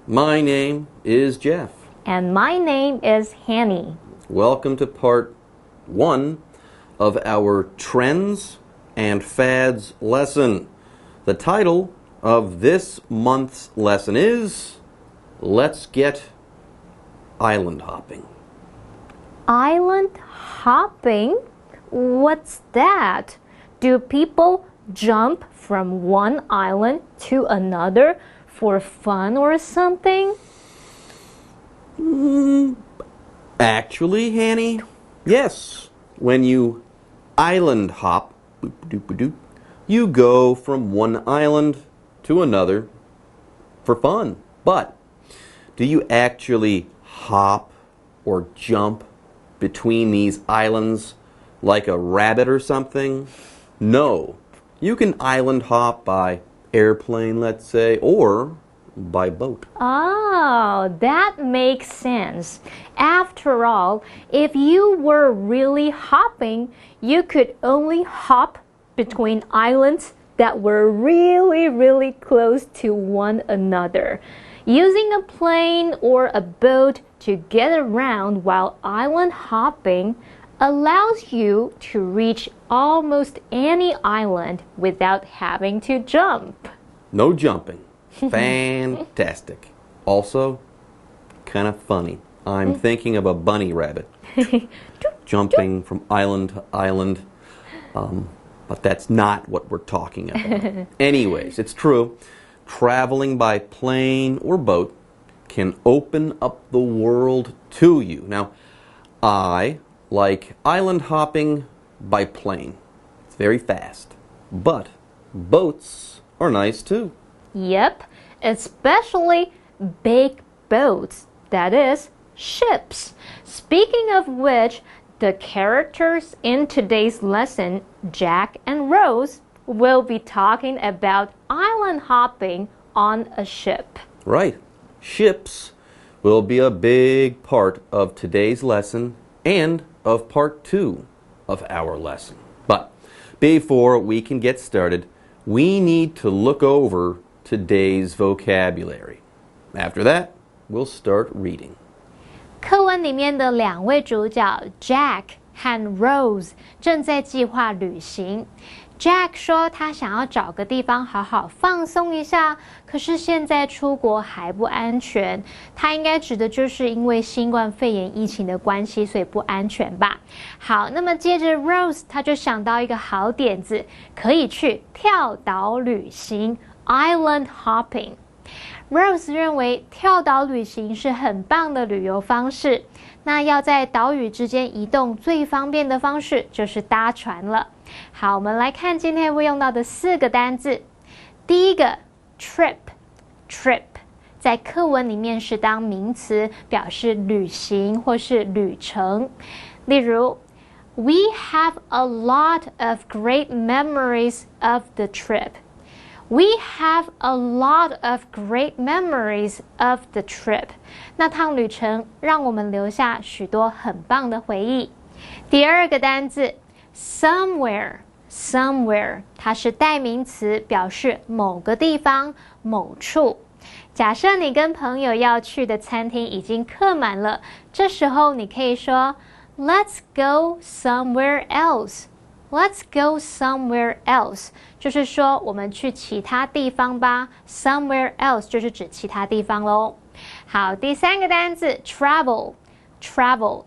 My name is Jeff. And my name is Hanny. Welcome to part 1 of our Trends and Fads lesson. The title of this month's lesson is Let's Get Island Hopping. Island hopping? What's that? Do people jump from one island to another for fun or something? Actually, Hanny, yes. When you island hop, you go from one island to another for fun. But do you actually hop or jump between these islands like a rabbit or something? No. You can island hop by airplane, let's say, or by boat. Oh, that makes sense. After all, if you were really hopping, you could only hop between islands that were really, really close to one another. Using a plane or a boat to get around while island hopping allows you to reach almost any island without having to jump. No jumping. Fantastic. Also, kind of funny. I'm thinking of a bunny rabbit jumping from island to island. But that's not what we're talking about. Anyways, it's true. Traveling by plane or boat can open up the world to you. Now, I like island hopping by plane. It's very fast. But boats are nice too. Yep, especially big boats, that is, ships. Speaking of which, the characters in today's lesson, Jack and Rose, will be talking about island hopping on a ship. Right. Ships will be a big part of today's lesson and of part 2 of our lesson. But before we can get started, we need to look over today's vocabulary. After that, we'll start reading. 课文里面的两位主角 Jack 和 Rose 正在计划旅行。Jack 说他想要找个地方好好放松一下，可是现在出国还不安全。他应该指的就是因为新冠肺炎疫情的关系，所以不安全吧。好，那么接着 Rose 他就想到一个好点子，可以去跳岛旅行 （Island Hopping）。Rose 认为跳岛旅行是很棒的旅游方式，那要在岛屿之间移动最方便的方式就是搭船了。好，我们来看今天会用到的4个单字。第一个 trip， 在课文里面是当名词，表示旅行或是旅程。例如 We have a lot of great memories of the trip.We have a lot of great memories of the trip. 那趟旅程让我们留下许多很棒的回忆。第二个单字 somewhere， 它是代名词，表示某个地方、某处。假设你跟朋友要去的餐厅已经客满了，这时候你可以说 Let's go somewhere else.Let's go somewhere else， 就是说我们去其他地方吧。Somewhere else 就是指其他地方咯。好，第三个单字 travel，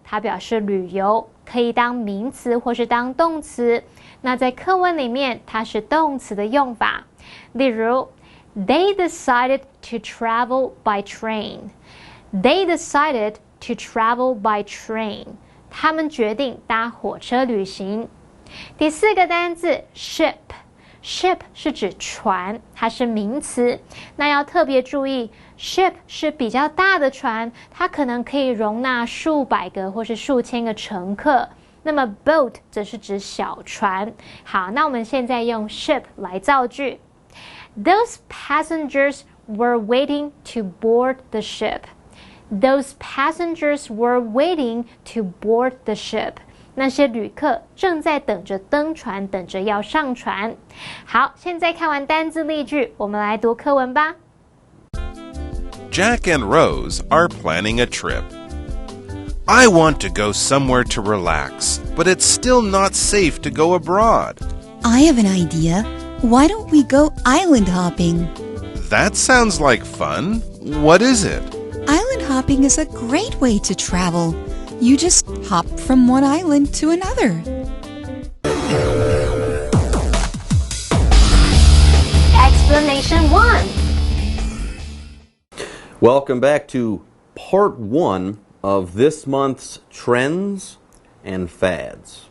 它表示旅游，可以当名词或是当动词。那在课文里面，它是动词的用法。例如 They decided to travel by train. They decided to travel by train. 他们决定搭火车旅行。第4个单字 ship 是指船，它是名词。那要特别注意 ship 是比较大的船，它可能可以容纳数百个或是数千个乘客。那么 boat 则是指小船。好，那我们现在用 ship 来造句。Those passengers were waiting to board the ship. Those passengers were waiting to board the ship. 那些旅客正在等着登船，等着要上船。好，现在看完单字例句，我们来读课文吧。Jack and Rose are planning a trip. I want to go somewhere to relax, but it's still not safe to go abroad. I have an idea. Why don't we go island hopping? That sounds like fun. What is it? Island hopping is a great way to travel. You just hop from one island to another. Explanation 1. Welcome back to part 1 of this month's Trends and Fads.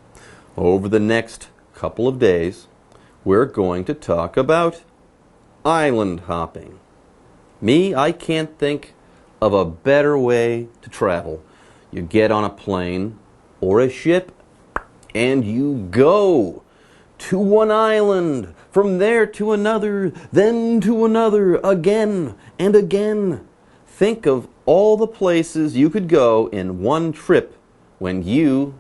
Over the next couple of days, we're going to talk about island hopping. I can't think of a better way to travel. You get on a plane or a ship and you go to one island, from there to another, then to another, again and again. Think of all the places you could go in one trip when you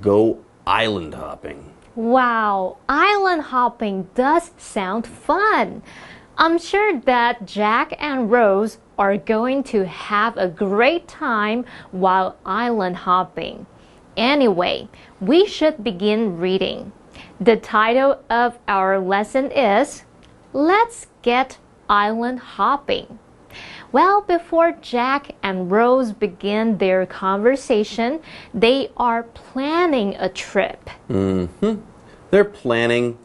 go island hopping. Wow, island hopping does sound fun. I'm sure that Jack and Rose are going to have a great time while island hopping. Anyway, we should begin reading. The title of our lesson is Let's Get Island Hopping. Well, before Jack and Rose begin their conversation, they are planning a trip. They're planning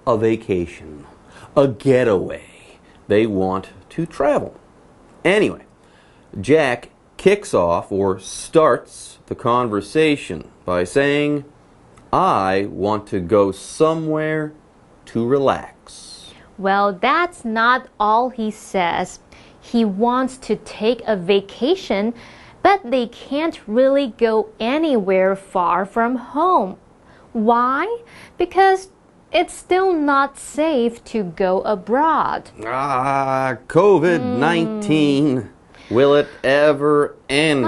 a vacation, a getaway. They want to travel. Anyway, Jack kicks off or starts the conversation by saying, I want to go somewhere to relax. Well, that's not all he says. He wants to take a vacation, but they can't really go anywhere far from home. Why? Because it's still not safe to go abroad. COVID-19. Will it ever end?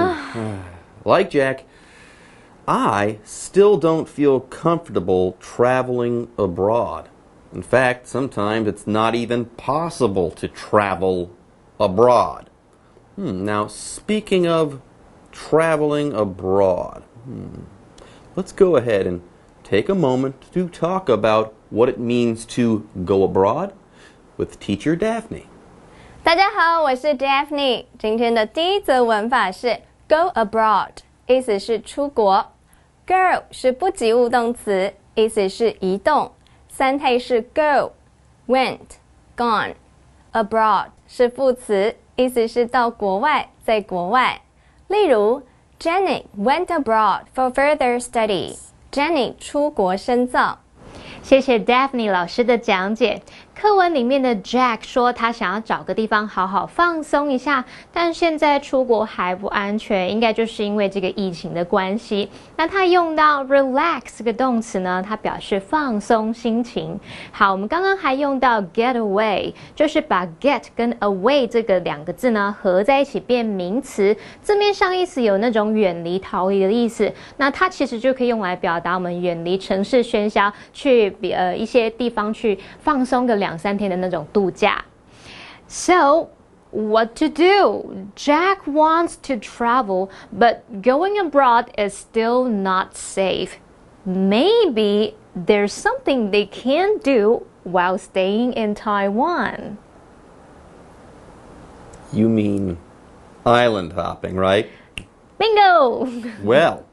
Like Jack, I still don't feel comfortable traveling abroad. In fact, sometimes it's not even possible to travel abroad. Now, speaking of traveling abroad, let's go ahead and take a moment to talk about what it means to go abroad with teacher Daphne. 大家好，我是 Daphne。今天的第一则文法是 go abroad， 意思是出国。Go 是不及物动词，意思是移动。三态是 go、went、gone。Abroad 是副词，意思是到国外，在国外。例如 Jenny went abroad for further study。Jenny 出国深造。谢谢 Daphne 老师的讲解。课文里面的 Jack 说他想要找个地方好好放松一下，但现在出国还不安全，应该就是因为这个疫情的关系。那他用到 relax 这个动词呢，它表示放松心情。好，我们刚刚还用到 get away， 就是把 get 跟 away 这个两个字呢合在一起变名词，字面上意思有那种远离、逃离的意思。那它其实就可以用来表达我们远离城市喧嚣，去一些地方去放松个2-3天的那种度假。So, what to do? Jack wants to travel, but going abroad is still not safe. Maybe there's something they can do while staying in Taiwan. You mean island hopping, right? Bingo! Well,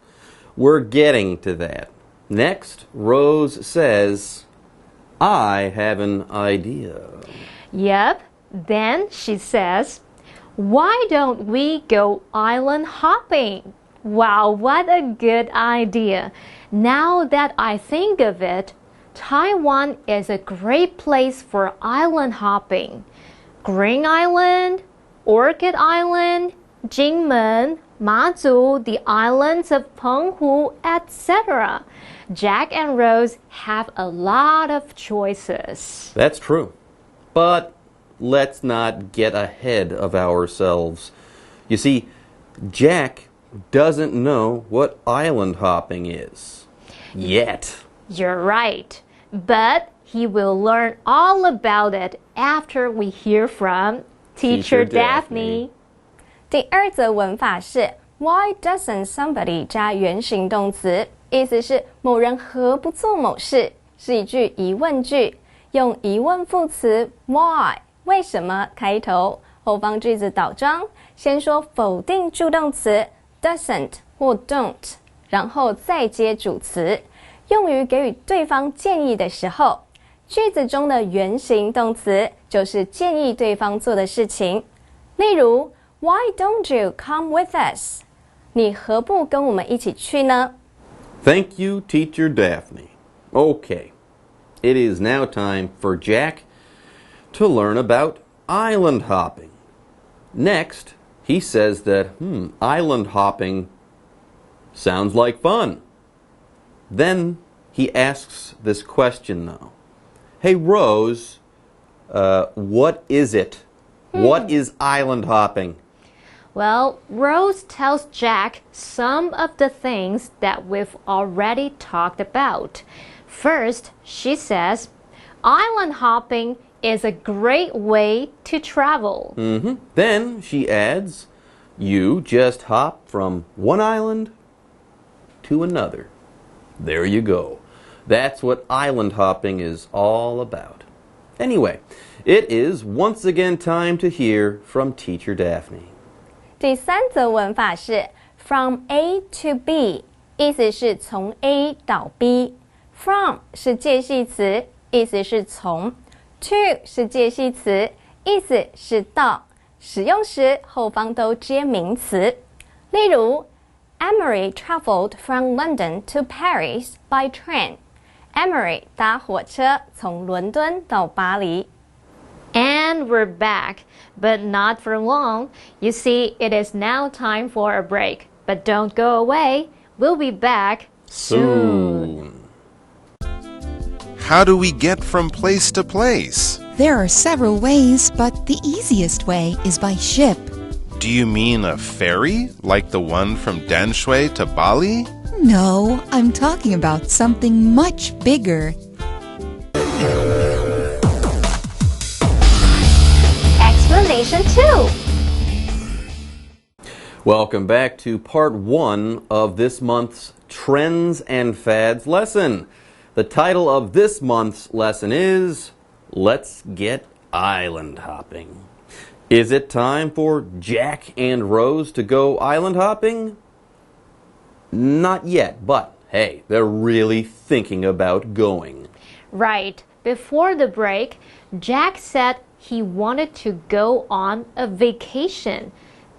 we're getting to that. Next, Rose says, I have an idea. Yep. Then she says, why don't we go island hopping? Wow, what a good idea. Now that I think of it, Taiwan is a great place for island hopping. Green Island, Orchid Island, Jinmen, Mazu, the islands of Penghu, etc. Jack and Rose have a lot of choices. That's true. But let's not get ahead of ourselves. You see, Jack doesn't know what island hopping is. Yet. You're right. But he will learn all about it after we hear from Teacher Daphne. 第二则文法是 Why doesn't somebody 加原形动词，意思是某人何不做某事，是一句疑问句，用疑问副词 why 为什么开头，后方句子倒装，先说否定助动词 doesn't 或 don't， 然后再接主词，用于给予对方建议的时候，句子中的原形动词就是建议对方做的事情。例如 Why don't you come with us？ 你何不跟我们一起去呢？ Thank you, Teacher Daphne. Okay, it is now time for Jack to learn about island hopping. Next, he says that, island hopping sounds like fun. Then he asks this question, though. Hey, Rose, what is it? What is island hopping? Well, Rose tells Jack some of the things that we've already talked about. First, she says, island hopping is a great way to travel. Then she adds, you just hop from one island to another. There you go. That's what island hopping is all about. Anyway, it is once again time to hear from Teacher Daphne. 第三则文法是 From A to B， 意思是从 A 到 B。From 是介系词，意思是从。To 是介系词，意思是到。使用时后方都接名词。例如 Emery traveled from London to Paris by train。Emery 搭火车从伦敦到巴黎。And we're back, but not for long. You see, it is now time for a break. But don't go away. We'll be back soon. How do we get from place to place? There are several ways, but the easiest way is by ship. Do you mean a ferry, like the one from Danshui to Bali? No, I'm talking about something much bigger. Explanation 2. Welcome back to part 1 of this month's Trends and Fads lesson. The title of this month's lesson is Let's Get Island Hopping. Is it time for Jack and Rose to go island hopping? Not yet, but hey, they're really thinking about going. Right. Before the break, Jack said he wanted to go on a vacation,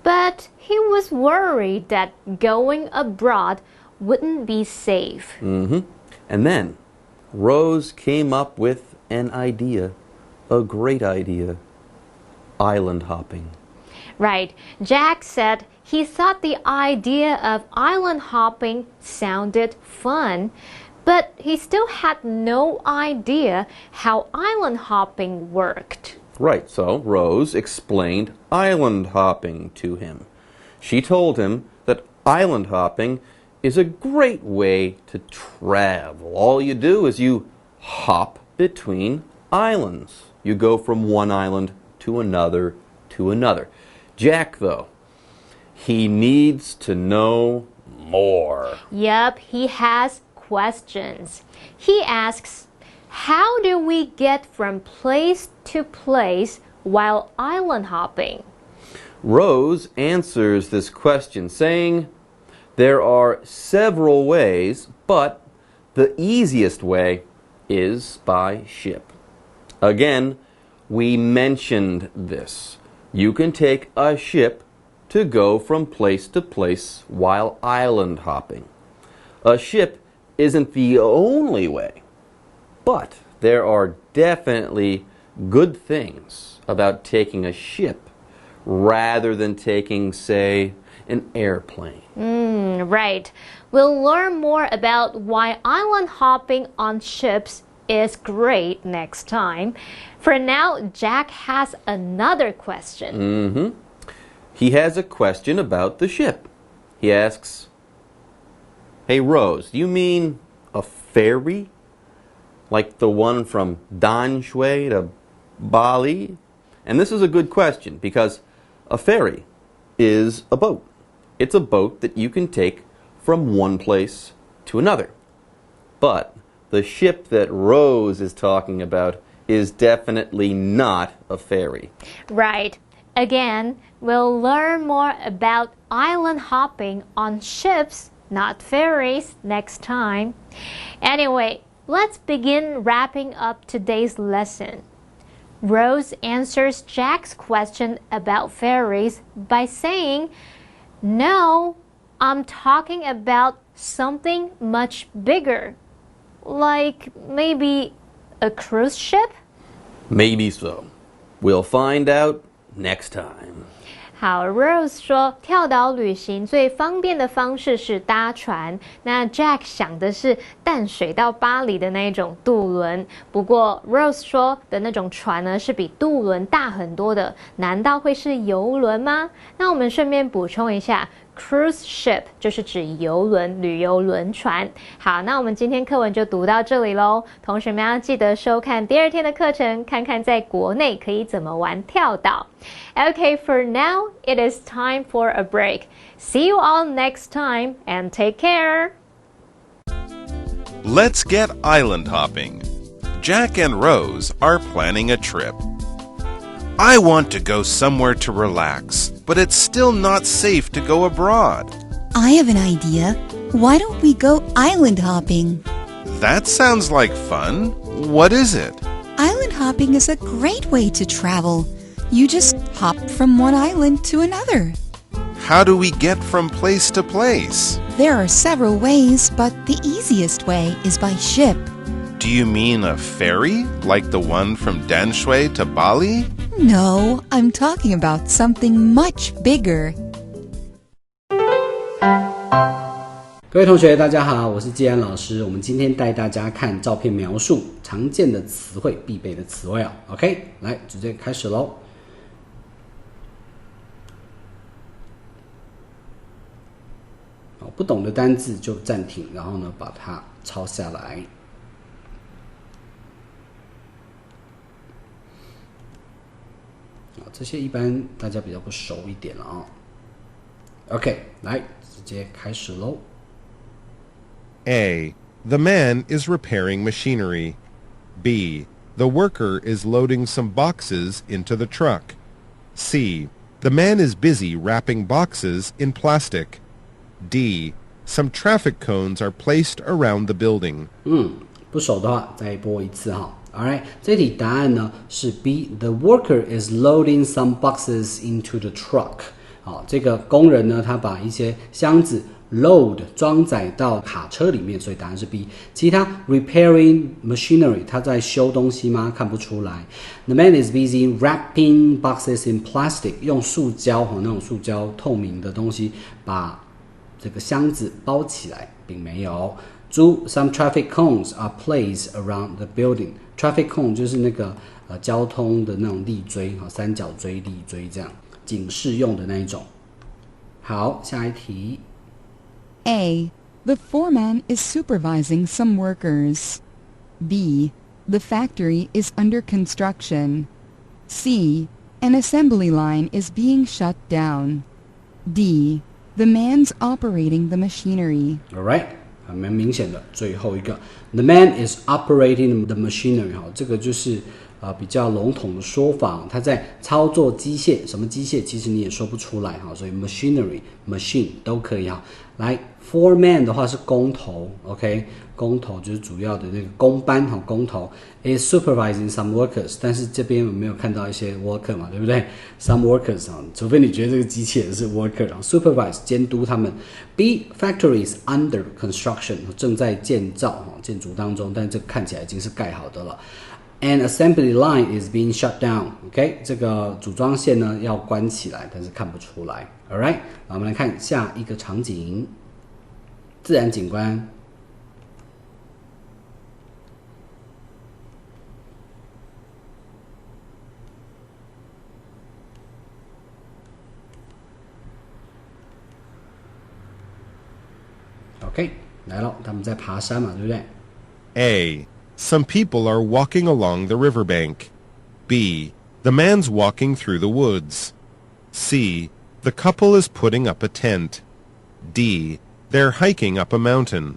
but he was worried that going abroad wouldn't be safe. And then Rose came up with an idea, a great idea, island hopping. Right. Jack said he thought the idea of island hopping sounded fun, but he still had no idea how island hopping worked. Right, so Rose explained island hopping to him. She told him that island hopping is a great way to travel. All you do is you hop between islands. You go from one island to another to another. Jack, though, he needs to know more. Yep, he has questions. He asks, how do we get from place to place while island hopping? Rose answers this question saying, there are several ways, but the easiest way is by ship. Again, we mentioned this. You can take a ship to go from place to place while island hopping. A ship isn't the only way, but there are definitely good things about taking a ship rather than taking, say, an airplane. Right. We'll learn more about why island hopping on ships is great next time. For now, Jack has another question. He has a question about the ship. He asks, hey, Rose, do you mean a ferry? Like the one from Danshui to Bali? And this is a good question because a ferry is a boat. It's a boat that you can take from one place to another. But the ship that Rose is talking about is definitely not a ferry. Right. Again, we'll learn more about island hopping on ships, not ferries, next time. Anyway, let's begin wrapping up today's lesson. Rose answers Jack's question about ferries by saying, "No, I'm talking about something much bigger. Like maybe a cruise ship?" Maybe so. We'll find out next time. 好 ，Rose 说跳岛旅行最方便的方式是搭船。那 Jack 想的是淡水到巴黎的那一种渡轮。不过 Rose 说的那种船呢，是比渡轮大很多的。难道会是游轮吗？那我们顺便补充一下。Cruise ship 就是指游轮、旅游轮船。好，那我们今天课文就读到这里咯。同学们要记得收看第二天的课程，看看在国内可以怎么玩跳岛。Okay, for now, it is time for a break. See you all next time and take care. Let's get island hopping. Jack and Rose are planning a trip. I want to go somewhere to relax, but it's still not safe to go abroad. I have an idea. Why don't we go island hopping? That sounds like fun. What is it? Island hopping is a great way to travel. You just hop from one island to another. How do we get from place to place? There are several ways, but the easiest way is by ship. Do you mean a ferry, like the one from Danshui to Bali? No, I'm talking about something much bigger. 各位同学大家好，我是季安老师。我们今天带大家看照片描述常见的词汇，必备的词汇哦。OK， 来直接开始咯。不懂的单字就暂停，然后呢把它抄下来。这些一般大家比较不熟一点了啊。OK， 来直接开始咯。A. The man is repairing machinery. B. The worker is loading some boxes into the truck. C. The man is busy wrapping boxes in plastic. D. Some traffic cones are placed around the building. 不熟的话再播一次哈。Alright， 这题答案呢是 B. The worker is loading some boxes into the truck. 好，这个工人呢，他把一些箱子 load 装载到卡车里面，所以答案是 B。其他 repairing machinery， 他在修东西吗？看不出来。The man is busy wrapping boxes in plastic， 用塑胶那种塑胶透明的东西把这个箱子包起来，并没有。猪 Some traffic cones are placed around the building. Traffic cone 就是那个交通的那种立锥，三角锥、立锥这样警示用的那一种。好，下一题。A. The foreman is supervising some workers. B. The factory is under construction. C. An assembly line is being shut down. D. The man's operating the machinery. Alright， 蛮明显的。最后一个 ，The man is operating the machinery。这个就是比较笼统的说法，他在操作机械。什么机械？其实你也说不出来所以 machinery、machine 都可以来 ，foreman 的话是工头 ，OK， 工头就是主要的那个工班工头 is supervising some workers， 但是这边有没有看到一些 worker 嘛，对不对 ？Some workers 除非你觉得这个机器人是 worker，supervise 监督他们。B factory is under construction 正在建造建筑当中，但这个看起来已经是盖好的了。An assembly line is being shut down. OK， 这个组装线呢要关起来，但是看不出来。Alright， 那我们来看下一个场景，自然景观。OK， 来了，他们在爬山嘛，对不对 A.Some people are walking along the riverbank. B. The man's walking through the woods. C. The couple is putting up a tent. D. They're hiking up a mountain.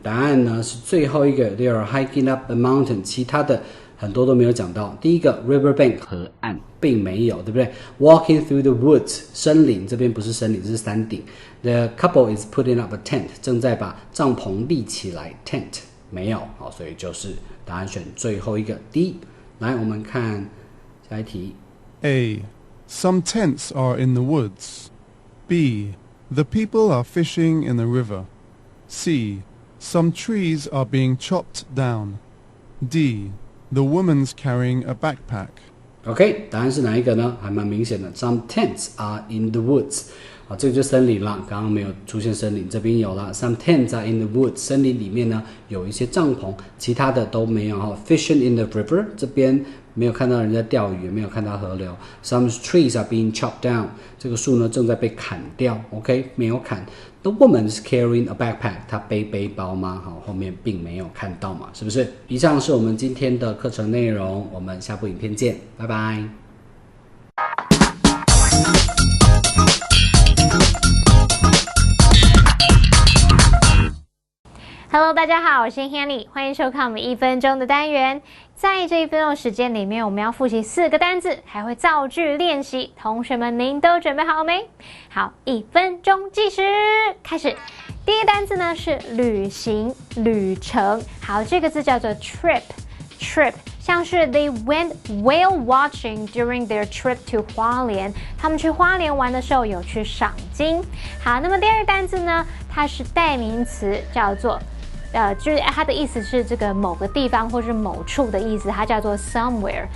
答案呢是最后一个 They are hiking up a mountain， 其他的很多都没有讲到。第一个 riverbank 河岸并没有，对不对？ Walking through the woods 森林，这边不是森林，这是山顶。The couple is putting up a tent， 正在把帐篷立起来 tent 没有，好，所以就是答案选最后一个 D。来，我们看下一题。 A. Some tents are in the woods. B. The people are fishing in the river. C. Some trees are being chopped down. D. The woman's carrying a backpack. OK， 答案是哪一个呢？还蛮明显的 ，Some tents are in the woods。啊，这个就森林了，刚刚没有出现森林，这边有了。Some tents are in the woods， 森林里面呢有一些帐篷，其他的都没有哈。Fishing in the river， 这边没有看到人家钓鱼，也没有看到河流。Some trees are being chopped down， 这个树呢正在被砍掉。OK， 没有砍。The woman is carrying a backpack， 她背背包吗？好，后面并没有看到嘛，是不是？以上是我们今天的课程内容，我们下部影片见，拜拜。Hello， 大家好，我是 Hanny， 欢迎收看我们1分钟的单元。在这1分钟的时间里面，我们要复习4个单字，还会造句练习。同学们，您都准备好没？好，1分钟计时开始。第一个单字呢是旅行、旅程。好，这个字叫做 trip， 像是 they went whale watching during their trip to 花莲，他们去花莲玩的时候有去赏鲸。好，那么第二个单字呢，它是代名词，叫做就是它的意思是这个某个地方或是某处的意思，它叫做 somewhere，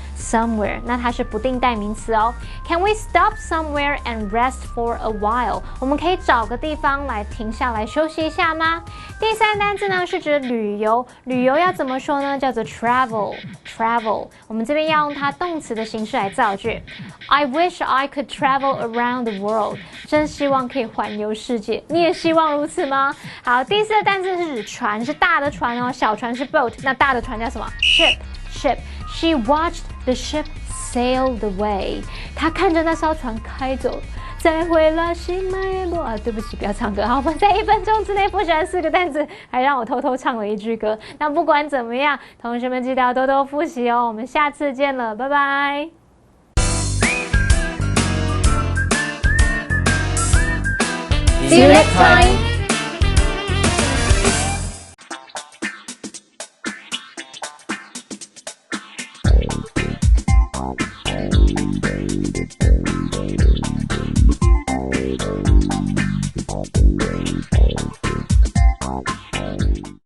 那它是不定代名词哦。Can we stop somewhere and rest for a while？ 我们可以找个地方来停下来休息一下吗？第三个单字呢是指旅游，旅游要怎么说呢？叫做 travel。我们这边要用它动词的形式来造句。I wish I could travel around the world。真希望可以环游世界，你也希望如此吗？好，第四个单字是指船，是大的船哦，小船是 boat， 那大的船叫什么 ？ship。She watched the ship sail away。她看着那艘船开走，再回了新马耶路啊！对不起，不要唱歌。好，我们在1分钟之内复习了4个单词，还让我偷偷唱了一句歌。那不管怎么样，同学们记得要多多复习哦。我们下次见了，拜拜。See you next time.